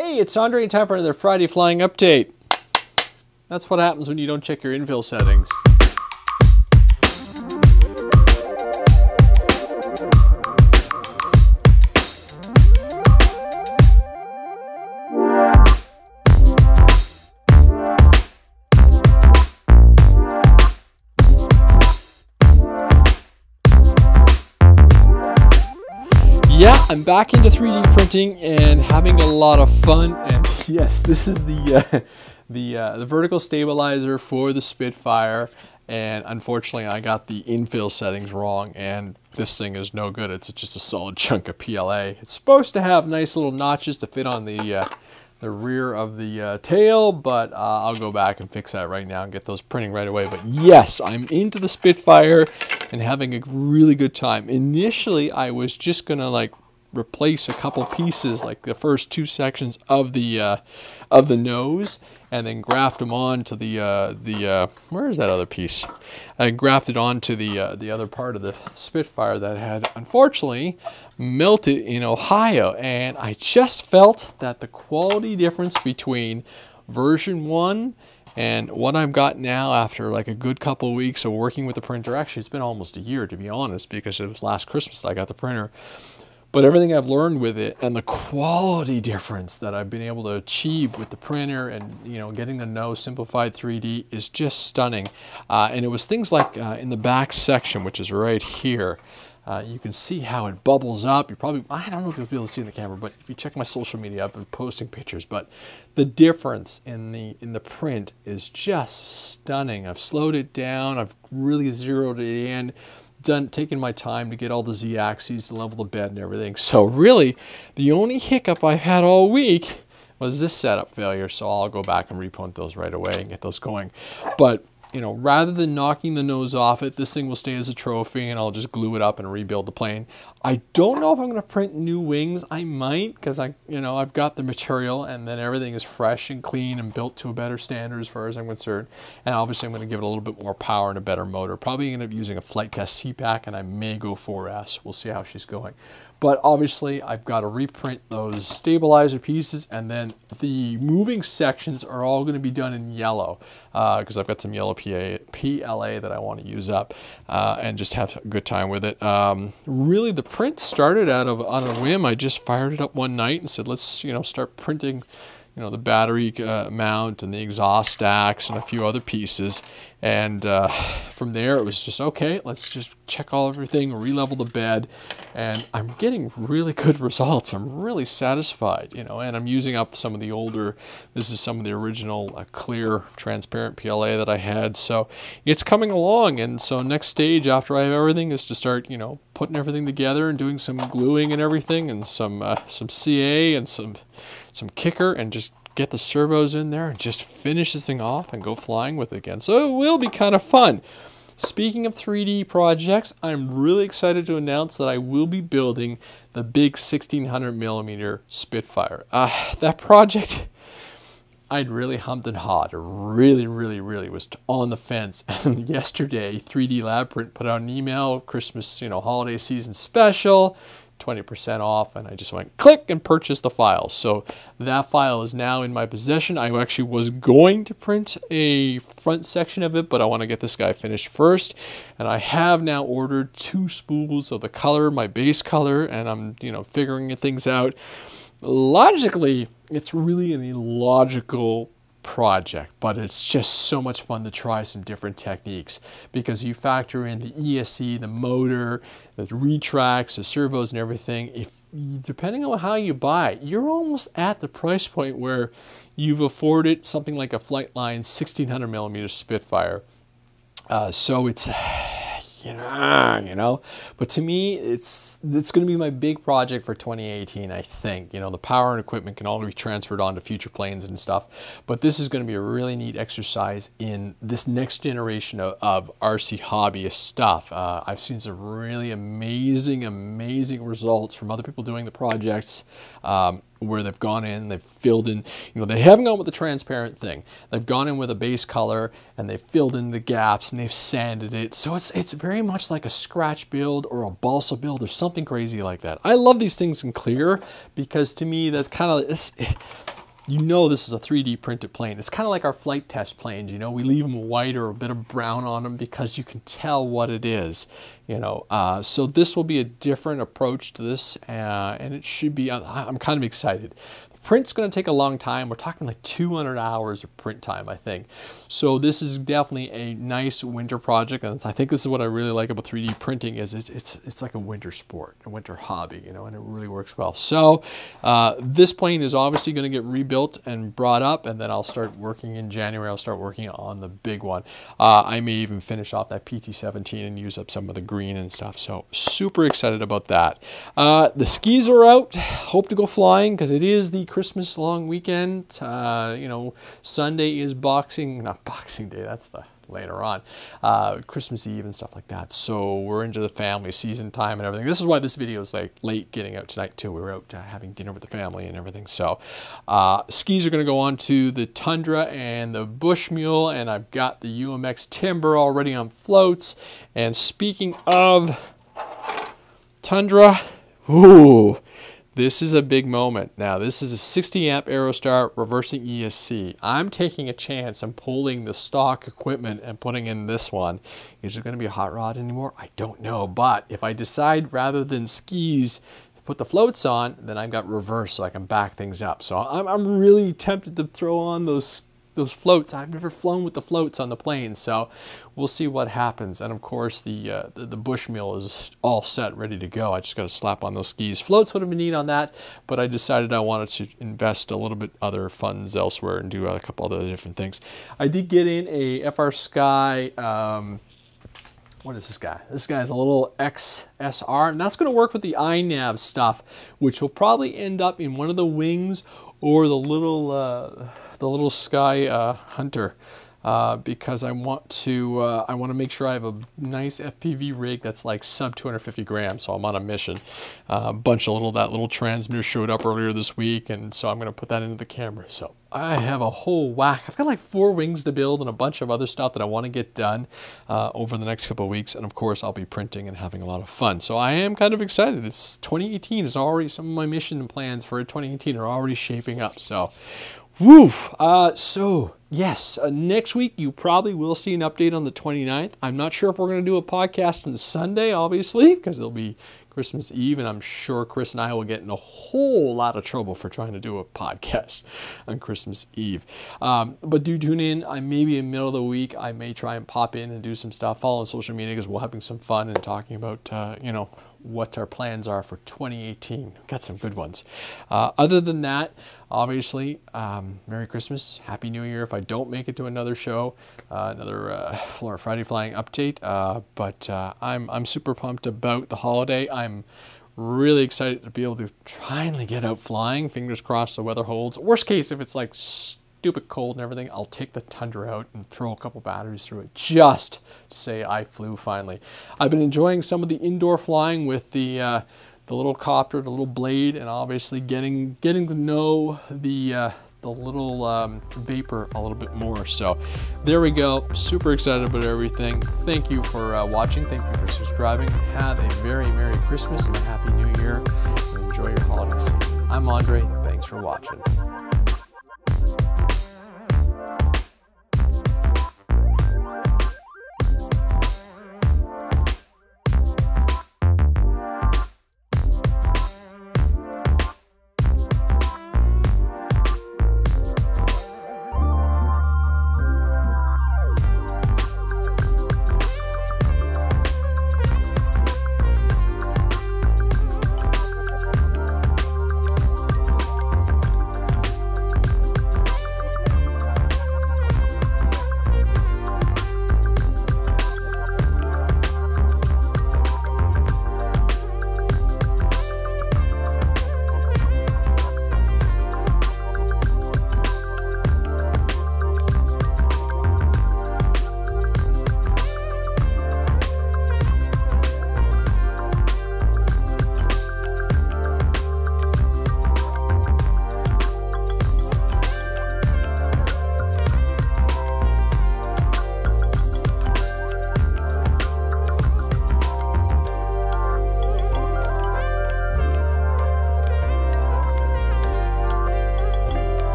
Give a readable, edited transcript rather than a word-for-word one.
Hey, it's Andre and time for another Friday flying update. That's what happens when you don't check your infill settings. Yeah, I'm back into 3D printing and having a lot of fun. And yes, this is the vertical stabilizer for the Spitfire. And unfortunately, I got the infill settings wrong, and this thing is no good. It's just a solid chunk of PLA. It's supposed to have nice little notches to fit on the rear of the tail, but I'll go back and fix that right now and get those printing right away. But yes, I'm into the Spitfire and having a really good time. Initially, I was just gonna like replace a couple pieces, like the first two sections of the nose, and then graft them on to the where is that other piece? I grafted onto the other part of the Spitfire that had unfortunately melted in Ohio, and I just felt that the quality difference between version 1 and what I've got now after like a good couple of weeks of working with the printer. Actually, it's been almost a year, to be honest, because it was last Christmas that I got the printer. But everything I've learned with it and the quality difference that I've been able to achieve with the printer and getting the nose simplified 3D is just stunning. And it was things like in the back section, which is right here. You can see how it bubbles up. I don't know if you'll be able to see in the camera, but if you check my social media, I've been posting pictures. But the difference in the print is just stunning. I've slowed it down. I've really zeroed it in. Taking my time to get all the Z-axes to level the bed and everything. So really, the only hiccup I've had all week was this setup failure. So I'll go back and reprint those right away and get those going. But rather than knocking the nose off it, this thing will stay as a trophy, and I'll just glue it up and rebuild the plane. I don't know if I'm going to print new wings. I might, because I've got the material, and then everything is fresh and clean and built to a better standard as far as I'm concerned. And obviously, I'm going to give it a little bit more power and a better motor. Probably end up using a flight test CPAC, and I may go 4S. We'll see how she's going. But obviously, I've got to reprint those stabilizer pieces, and then the moving sections are all going to be done in yellow because I've got some yellow PLA that I want to use up and just have a good time with it. Really, the print started on a whim. I just fired it up one night and said, let's start printing the battery mount and the exhaust stacks and a few other pieces. And from there, it was just, okay, let's just check everything, re-level the bed. And I'm getting really good results. I'm really satisfied, and I'm using up some of the older, this is some of the original clear, transparent PLA that I had. So it's coming along. And so next stage after I have everything is to start, putting everything together and doing some gluing and everything, and some CA and some kicker, and just get the servos in there and just finish this thing off and go flying with it again. So it will be kind of fun. Speaking of 3D projects, I'm really excited to announce that I will be building the big 1600mm Spitfire. That project, I'd really hummed and hawed. Really was on the fence. And yesterday, 3DLabPrint put out an email, Christmas, holiday season special, 20% off, and I just went click and purchased the file. So that file is now in my possession. I actually was going to print a front section of it, but I want to get this guy finished first. And I have now ordered 2 spools of the color, my base color, and I'm figuring things out. Logically, it's really an illogical project, but it's just so much fun to try some different techniques, because you factor in the ESC, the motor, the retracts, the servos and everything. Depending on how you buy it, you're almost at the price point where you've afforded something like a Flightline 1600mm Spitfire. So it's but to me, it's going to be my big project for 2018, I think. The power and equipment can all be transferred onto future planes and stuff, but this is going to be a really neat exercise in this next generation of RC hobbyist stuff. I've seen some really amazing results from other people doing the projects, where they've gone in, they've filled in, they haven't gone with the transparent thing. They've gone in with a base color and they've filled in the gaps and they've sanded it. So it's very much like a scratch build or a balsa build or something crazy like that. I love these things in clear because to me that's kind of, you know this is a 3D printed plane. It's kind of like our flight test planes, you know, we leave them white or a bit of brown on them because you can tell what it is, you know. So this will be a different approach to this, and it should be, I'm kind of excited. Print's going to take a long time. We're talking like 200 hours of print time, I think. So this is definitely a nice winter project, and I think this is what I really like about 3D printing is it's like a winter sport, a winter hobby, you know, and it really works well. So this plane is obviously going to get rebuilt and brought up, and then I'll start working in January. I'll start working on the big one. I may even finish off that PT-17 and use up some of the green and stuff. So super excited about that. The skis are out. Hope to go flying because it is the Christmas long weekend. You know, Sunday is not Boxing Day, that's the later on, Christmas Eve and stuff like that. So we're into the family season time and everything. This is why this video is like late getting out tonight too. We were out having dinner with the family and everything. So skis are going to go on to the Tundra and the Bushmule, and I've got the UMX Timber already on floats. And speaking of Tundra, ooh, this is a big moment. Now, this is a 60 amp Aerostar reversing ESC. I'm taking a chance. I'm pulling the stock equipment and putting in this one. Is it going to be a hot rod anymore? I don't know. But if I decide rather than skis to put the floats on, then I've got reverse so I can back things up. So I'm really tempted to throw on those floats. I've never flown with the floats on the plane, so we'll see what happens. And of course the Bushmule is all set, ready to go. I just got to slap on those skis. Floats would have been neat on that, but I decided I wanted to invest a little bit other funds elsewhere and do a couple other different things. I did get in a FR Sky, what is this guy? This guy is a little XSR, and that's going to work with the iNav stuff, which will probably end up in one of the wings or the little Sky Hunter, because I want to make sure I have a nice FPV rig that's like sub 250 grams. So I'm on a mission. That little transmitter showed up earlier this week, and so I'm going to put that into the camera. So I have a whole whack. I've got like 4 wings to build and a bunch of other stuff that I want to get done over the next couple of weeks. And of course, I'll be printing and having a lot of fun. So I am kind of excited. It's 2018 is already, some of my mission plans for 2018 are already shaping up. So, woo! So yes, next week you probably will see an update on the 29th. I'm not sure if we're going to do a podcast on Sunday, obviously, because it'll be Christmas Eve, and I'm sure Chris and I will get in a whole lot of trouble for trying to do a podcast on Christmas Eve. But do tune in. I may be in the middle of the week. I may try and pop in and do some stuff. Follow on social media because we're having some fun and talking about, you know, what our plans are for 2018. Got some good ones. Other than that, obviously, Merry Christmas, Happy New Year if I don't make it to another show, another Friday Flying update. But I'm super pumped about the holiday. I'm really excited to be able to finally get out flying. Fingers crossed the weather holds. Worst case, if it's like stupid cold and everything, I'll take the Tundra out and throw a couple batteries through it just to say I flew finally. I've been enjoying some of the indoor flying with the little copter, the little blade, and obviously getting to know the little Vapor a little bit more. So there we go. Super excited about everything. Thank you for watching. Thank you for subscribing. Have a very Merry Christmas and a Happy New Year. Enjoy your holiday season. I'm Andre. Thanks for watching.